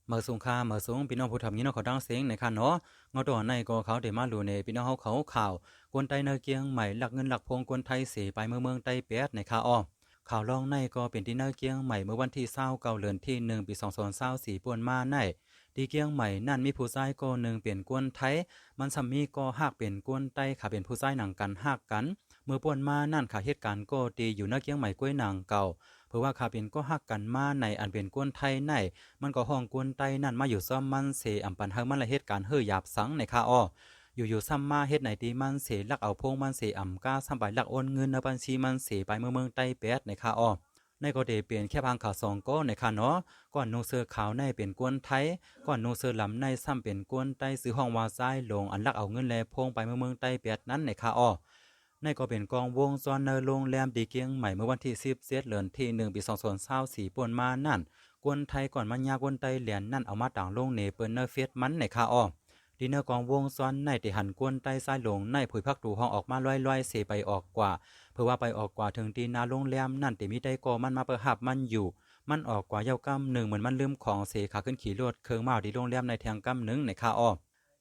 เมื่อสูงค่าเมื่อสูงพี่น้องผู้ทำงี้เนาะเขาดังเสียงในค่ะเนาะเงาตัวในก็เขาเดมาลูเนพี่น้องเขาข่าวกวนไตเนเกียงใหม่หลักเงินหลักพงกวนไทยเสียไปเมืองไตเปียดในค่ะอ้อข่าวลองในก็เป็นที่เนเกียงใหม่เมื่อวันที่29เดือนที่1ปี2024ป่วนมาในดีเกียงใหม่นั่นมีผู้ชายก็หนึ่งเปลี่ยนกวนไทยมันซัมมีก็ฮักเป็นกวนไตค่ะเป็นผู้ชายหนังกันฮักกันเมื่อป่วนมานั่นค่ะเหตุการณ์ก็ตีอยู่เนเกียงใหม่กล้วยหนังเก่าเพราะว่าข้าเป็นก็ฮักกันมาในอันเป็นกวนไทยในมันก็ห้องกวนไตนั่นมาอยู่ซ้อมมันเสอำปันเฮามันละเหตุการณ์เฮอหยาบสังในข้าอ้ออยู่ซ้ำมาเฮ็ดไหนดีมันเสลักเอาพงมันเสอำก้าซ้ำไปลักโอนเงินในบัญชีมันเสไปเมืองไตแปดในข้าอ้อในก็เดเปลี่ยนแค่พังข่าว2ก็ในข้าเนาะก่อนนูเสือขาวในเป็นกวนไทยก่อนนูเสือลำในซ้ำเป็นกวนไตซื้อห้องวาซ้ายลงอันลักเอาเงินแลพงไปเมืองไตแปดนั้นในข้าอ้อในก็เป็นกองวงซ้อนในโรงแรมดีเกียงใหม่เมื่อวันที่10เดือนที่1ปี2024ป่นมานั่นกวนไทยก่อนมันยากวนไตเหรียญนั่นเอามาต่างลงเนเปิ้นเนอร์เฟสมันในข้าอ้อดีเนอร์กองวงซ้อนในที่หันกวนไตซ้ายลงในผุยพักดูห้องออกมาลอยๆเสไปออกกว่าเพื่อว่าไปออกกว่าถึงที่นาโรงแรมนั่นที่มีได้ก่อมันมาเปิดหับมันอยู่มันออกกว่าเย้ากำหนึ่งเหมือนมันลืมของเสขาขึ้นขี่รถเคืองมาที่โรงแรมในแทงกำหนึ่งในข้าอ้อ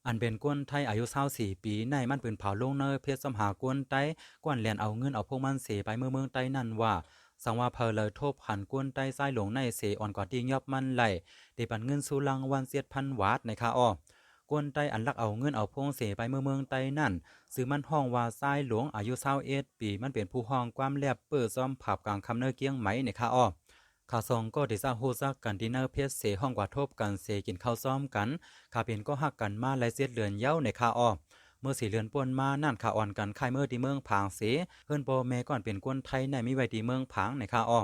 อันเป็นกวนไทยอายุ24ปีในมันปืนเผาลงเนอเพชรสมหากวนไตกวนแลนเอาเงินเอาพวกมันเสไปเมืองไตนั่นว่าสังว่าเพอเลยทบหันกวนไตซ้ายหลงในเสอ่อนกว่าที่ยอบมันไหลได้ปันเงินสู่ลังวันเสียดพันวาทในข้าอ้อกวนไตอันลักเอาเงินเอาพงเสไปเมืองไตนั่นซื้อมันห้องว่าซ้ายหลวงอายุ21ปีมันเป็นผู้ห้องความแลบเปิดซ้อมผับกลางคำเนอเกียงไหมในข้าอ้อข่าวซองก็ได้สร้างโฮซักกันดินเนอร์เพชรเสห้องกว่าทบกันเสกินข้าวซ้อมกันข้าเป็นก็หักกันมาและเสียดเลือนเย้าในข้าอ้อเมื่อ4 เดือนป่นมานั่นข่าอ่อนกันค่ายเมื่อที่เมืองผางเสเฮิรนโปแม่ก่อนเป็นกวนไทยในมีไว้ที่เมืองผางในข้าอ้อ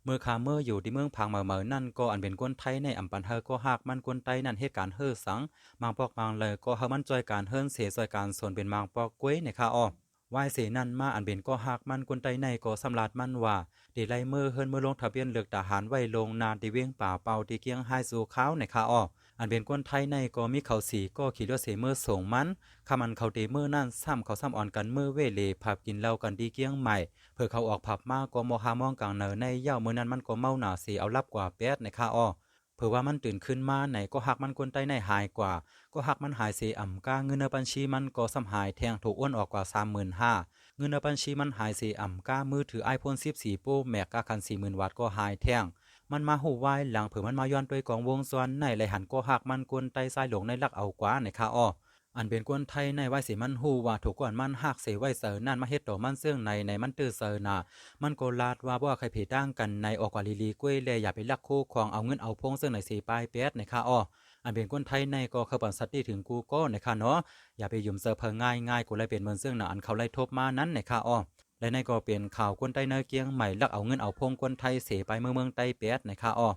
เมื่อขาเมื่ออยู่ที่เมืองผางเหม่อนั่นก็อันเป็นกวนไทยในอำปันเฮอก็หักมันกวนไทยนั่นเหตุการณ์เฮอสังมังปอกมังเลยก็เฮามันจอยการเฮิรนเสจอยการส่วนเป็นมังปอกกล้วยในข้าอ้อวายเสนั่นมาอันเป็นก็หักมันกวนไทยในก็สำลาดมันว่าดีไลเมื่อเฮิรนเมื่อลงทะเบียนเลือกทหารไว้ลงนานที่เวียงป่าเป่าที่เกียงไฮสู่เขาในข้าอ้ออันเป็นก้นไทยในก็มีเขาสีก็ขี่รถเสเมื่อส่งมันคำอันเขาเดเมื่อนั่นซ้ำเขาซ้ำอ่อนกันเมื่อเวเลผับกินเหล้ากันดีเกี้ยงใหม่เพื่อเขาออกผับมากก็โมหามองกลางเนอในเย่าเมื่อนั้นมันก็เมาหนาสีเอาลับกว่าแป๊ดในข้าอ้อเพื่อว่ามันตื่นขึ้นมาไหนก็หักมันก้นไตในหายกว่าก็หักมันหายเสียอ่ำก้าเงินในบัญชีมันก็ซ้ำหายแทงถูกอ้วนออกกว่า35,000เงินในบัญชีมันหายเสียอ่ำก้ามือถือไอโฟน14โปรแม็กกาคัน40,000 วัตต์ก็หายแทงมันมาหูวายหลังเผื่อมันมาย้อนด้วยกองวงซ้อนในไหลหันก็หักมันกวนไตซ้ายหลงในลักเอากว่าในข้าอ้ออันเป็นกวนไทยในไว้สิมันหูว่าถูกก่อนมันหักเสไว้เสอนั่นมาเฮ็ดต่อมันเสื่องในมันตื้อเสอน่ะมันโกลาดว่าใครเพตั้งกันในออกกว่าลีกล้วยแลอย่าไปลักคู่ของเอาเงินเอาพงเสื่องในสีปลายเป็ดในข้าอ้ออันเป็นกวนไทยในก็เขาปันสัตว์ที่ถึงกูก็ในข้าเนาะอย่าไปยุ่มเสอเพิงง่ายกูเลยเป็นเหมือนเสื่องน่ะอันเขาไล่ทบมานั้นในข้าอ้อและในก็เป็นข่าวกวนไตเนอเกียงใหม่ลักเอาเงินเอาพงกวนไทยเสไปเมืองไตเป็ดในข้าอ้อ